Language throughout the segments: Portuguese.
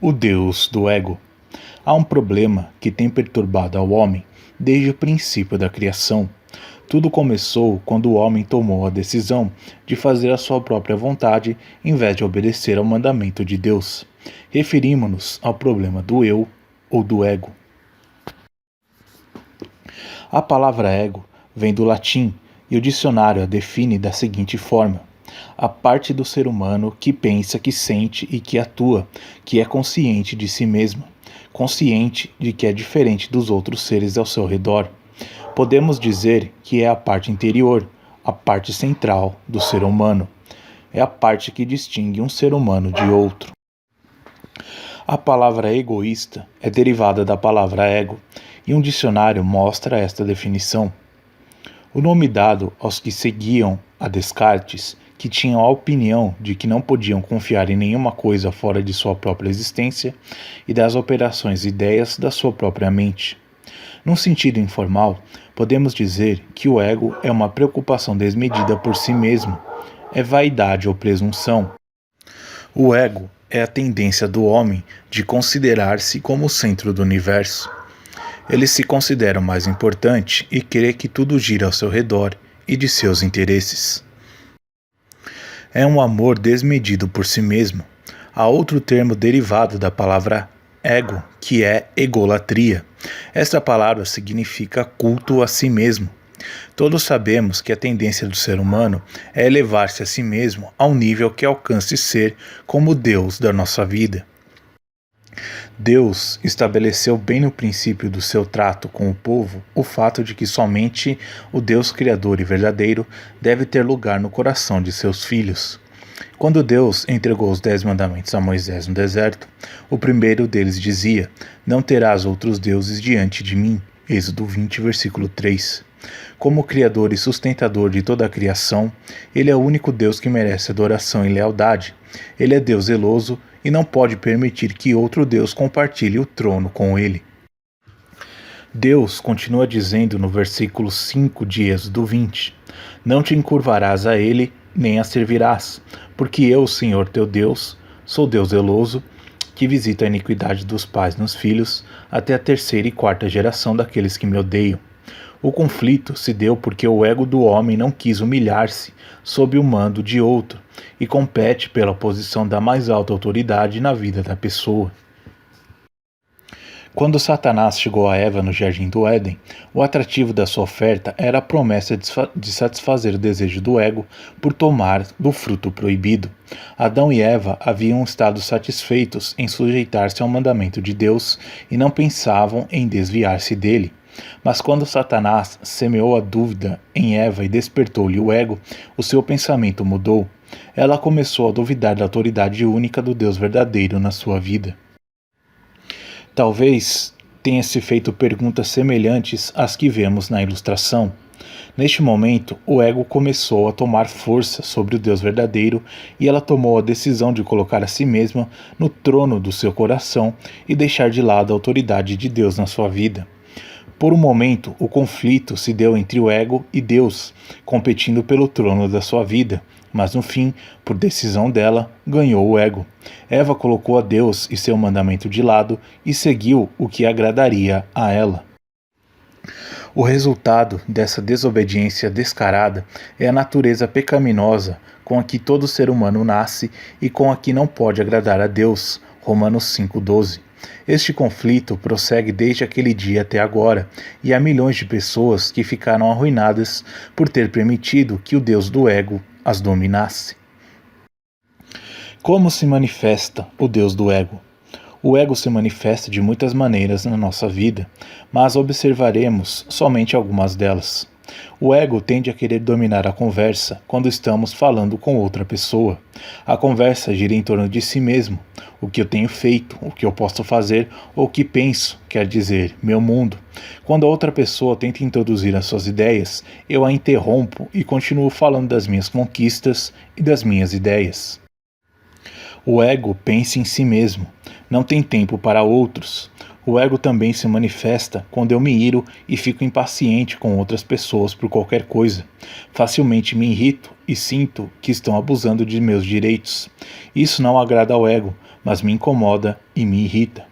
O Deus do ego. Há um problema que tem perturbado ao homem desde o princípio da criação. Tudo começou quando o homem tomou a decisão de fazer a sua própria vontade em vez de obedecer ao mandamento de Deus. Referimos-nos ao problema do eu ou do ego. A palavra ego vem do latim e o dicionário a define da seguinte forma: a parte do ser humano que pensa, que sente e que atua, que é consciente de si mesma, consciente de que é diferente dos outros seres ao seu redor. Podemos dizer que é a parte interior, a parte central do ser humano. É a parte que distingue um ser humano de outro. A palavra egoísta é derivada da palavra ego, e um dicionário mostra esta definição. O nome dado aos que seguiam a Descartes, que tinham a opinião de que não podiam confiar em nenhuma coisa fora de sua própria existência e das operações e ideias da sua própria mente. Num sentido informal, podemos dizer que o ego é uma preocupação desmedida por si mesmo, é vaidade ou presunção. O ego é a tendência do homem de considerar-se como o centro do universo. Ele se considera o mais importante e crê que tudo gira ao seu redor e de seus interesses. É um amor desmedido por si mesmo. Há outro termo derivado da palavra ego, que é egolatria. Esta palavra significa culto a si mesmo. Todos sabemos que a tendência do ser humano é elevar-se a si mesmo ao nível que alcance ser como Deus da nossa vida. Deus estabeleceu bem no princípio do seu trato com o povo o fato de que somente o Deus Criador e verdadeiro deve ter lugar no coração de seus filhos. Quando Deus entregou os 10 mandamentos a Moisés no deserto, o primeiro deles dizia: "Não terás outros deuses diante de mim." Êxodo 20, versículo 3. Como Criador e sustentador de toda a criação, Ele é o único Deus que merece adoração e lealdade. Ele é Deus zeloso e não pode permitir que outro Deus compartilhe o trono com Ele. Deus continua dizendo no versículo 5 de Êxodo 20: "Não te encurvarás a Ele, nem a servirás, porque eu, Senhor teu Deus, sou Deus zeloso, que visita a iniquidade dos pais nos filhos, até a 3ª e 4ª geração daqueles que me odeiam." O conflito se deu porque o ego do homem não quis humilhar-se sob o mando de outro e compete pela posição da mais alta autoridade na vida da pessoa. Quando Satanás chegou a Eva no jardim do Éden, o atrativo da sua oferta era a promessa de satisfazer o desejo do ego por tomar do fruto proibido. Adão e Eva haviam estado satisfeitos em sujeitar-se ao mandamento de Deus e não pensavam em desviar-se dele. Mas quando Satanás semeou a dúvida em Eva e despertou-lhe o ego, o seu pensamento mudou. Ela começou a duvidar da autoridade única do Deus verdadeiro na sua vida. Talvez tenha se feito perguntas semelhantes às que vemos na ilustração. Neste momento, o ego começou a tomar força sobre o Deus verdadeiro e ela tomou a decisão de colocar a si mesma no trono do seu coração e deixar de lado a autoridade de Deus na sua vida. Por um momento, o conflito se deu entre o ego e Deus, competindo pelo trono da sua vida, mas no fim, por decisão dela, ganhou o ego. Eva colocou a Deus e seu mandamento de lado e seguiu o que agradaria a ela. O resultado dessa desobediência descarada é a natureza pecaminosa com a que todo ser humano nasce e com a que não pode agradar a Deus. Romanos 5,12. Este conflito prossegue desde aquele dia até agora, e há milhões de pessoas que ficaram arruinadas por ter permitido que o Deus do ego as dominasse. Como se manifesta o Deus do ego? O ego se manifesta de muitas maneiras na nossa vida, mas observaremos somente algumas delas. O ego tende a querer dominar a conversa quando estamos falando com outra pessoa. A conversa gira em torno de si mesmo. O que eu tenho feito, o que eu posso fazer ou o que penso, quer dizer, meu mundo. Quando a outra pessoa tenta introduzir as suas ideias, eu a interrompo e continuo falando das minhas conquistas e das minhas ideias. O ego pensa em si mesmo, não tem tempo para outros. O ego também se manifesta quando eu me iro e fico impaciente com outras pessoas por qualquer coisa. Facilmente me irrito e sinto que estão abusando de meus direitos. Isso não agrada ao ego, mas me incomoda e me irrita.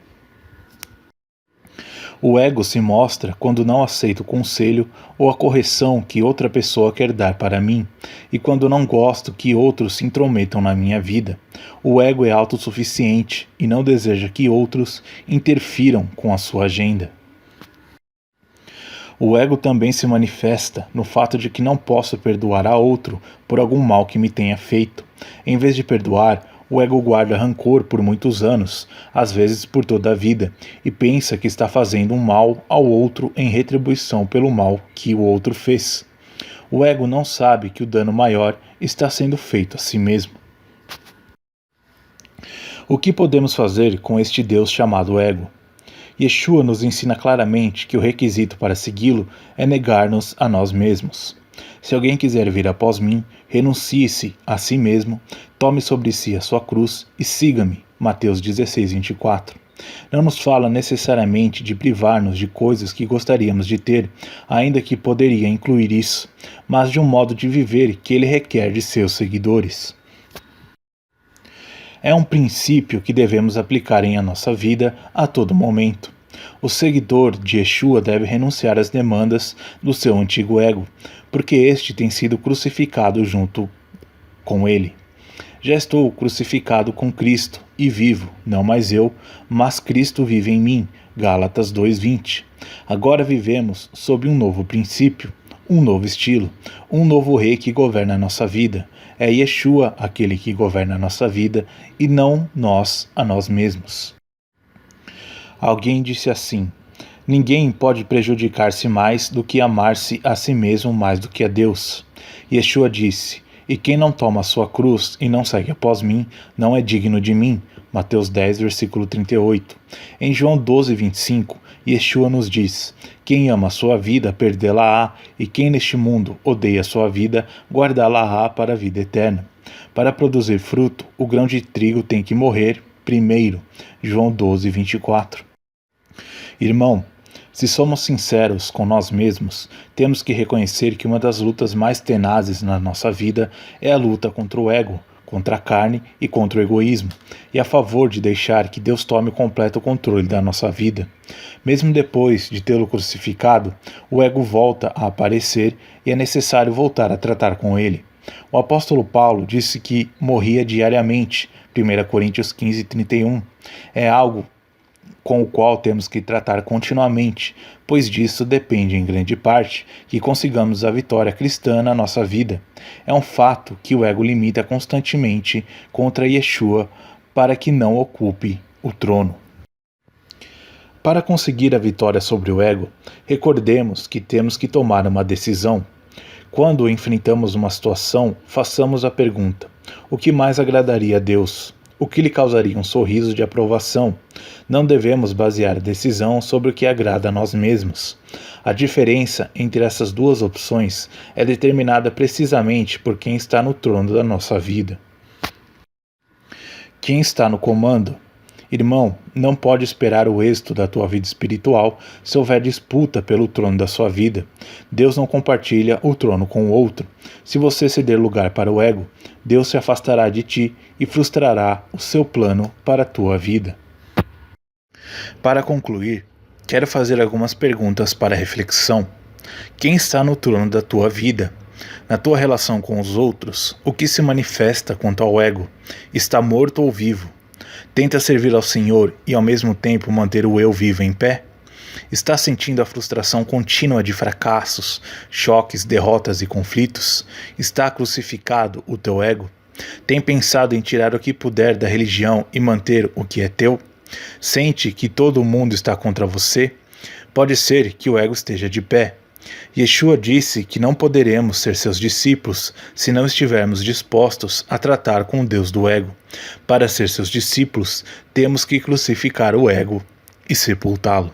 O ego se mostra quando não aceito o conselho ou a correção que outra pessoa quer dar para mim, e quando não gosto que outros se intrometam na minha vida. O ego é autossuficiente e não deseja que outros interfiram com a sua agenda. O ego também se manifesta no fato de que não posso perdoar a outro por algum mal que me tenha feito. Em vez de perdoar, o ego guarda rancor por muitos anos, às vezes por toda a vida, e pensa que está fazendo um mal ao outro em retribuição pelo mal que o outro fez. O ego não sabe que o dano maior está sendo feito a si mesmo. O que podemos fazer com este Deus chamado ego? Yeshua nos ensina claramente que o requisito para segui-lo é negar-nos a nós mesmos. Se alguém quiser vir após mim, renuncie-se a si mesmo, tome sobre si a sua cruz e siga-me. Mateus 16, 24. Não nos fala necessariamente de privar-nos de coisas que gostaríamos de ter, ainda que poderia incluir isso, mas de um modo de viver que ele requer de seus seguidores. É um princípio que devemos aplicar em nossa vida a todo momento. O seguidor de Yeshua deve renunciar às demandas do seu antigo ego, porque este tem sido crucificado junto com ele. Já estou crucificado com Cristo e vivo, não mais eu, mas Cristo vive em mim. Gálatas 2:20. Agora vivemos sob um novo princípio, um novo estilo, um novo rei que governa a nossa vida. É Yeshua aquele que governa a nossa vida e não nós a nós mesmos. Alguém disse assim: ninguém pode prejudicar-se mais do que amar-se a si mesmo mais do que a Deus. Yeshua disse: e quem não toma a sua cruz e não segue após mim, não é digno de mim. Mateus 10, versículo 38. Em João 12, 25, Yeshua nos diz: quem ama a sua vida, perdê-la-á, e quem neste mundo odeia a sua vida, guardá-la-á para a vida eterna. Para produzir fruto, o grão de trigo tem que morrer primeiro. João 12, 24. Irmão, se somos sinceros com nós mesmos, temos que reconhecer que uma das lutas mais tenazes na nossa vida é a luta contra o ego, contra a carne e contra o egoísmo, e a favor de deixar que Deus tome o completo controle da nossa vida. Mesmo depois de tê-lo crucificado, o ego volta a aparecer e é necessário voltar a tratar com ele. O apóstolo Paulo disse que morria diariamente, 1 Coríntios 15, 31. É algo com o qual temos que tratar continuamente, pois disso depende em grande parte que consigamos a vitória cristã na nossa vida. É um fato que o ego limita constantemente contra Yeshua para que não ocupe o trono. Para conseguir a vitória sobre o ego, recordemos que temos que tomar uma decisão. Quando enfrentamos uma situação, façamos a pergunta: o que mais agradaria a Deus? O que lhe causaria um sorriso de aprovação? Não devemos basear a decisão sobre o que agrada a nós mesmos. A diferença entre essas duas opções é determinada precisamente por quem está no trono da nossa vida. Quem está no comando? Irmão, não pode esperar o êxito da tua vida espiritual se houver disputa pelo trono da sua vida. Deus não compartilha o trono com o outro. Se você ceder lugar para o ego, Deus se afastará de ti e frustrará o seu plano para a tua vida. Para concluir, quero fazer algumas perguntas para reflexão. Quem está no trono da tua vida? Na tua relação com os outros, o que se manifesta quanto ao ego? Está morto ou vivo? Tenta servir ao Senhor e ao mesmo tempo manter o eu vivo em pé? Está sentindo a frustração contínua de fracassos, choques, derrotas e conflitos? Está crucificado o teu ego? Tem pensado em tirar o que puder da religião e manter o que é teu? Sente que todo mundo está contra você? Pode ser que o ego esteja de pé. Yeshua disse que não poderemos ser seus discípulos se não estivermos dispostos a tratar com o Deus do ego. Para ser seus discípulos, temos que crucificar o ego e sepultá-lo.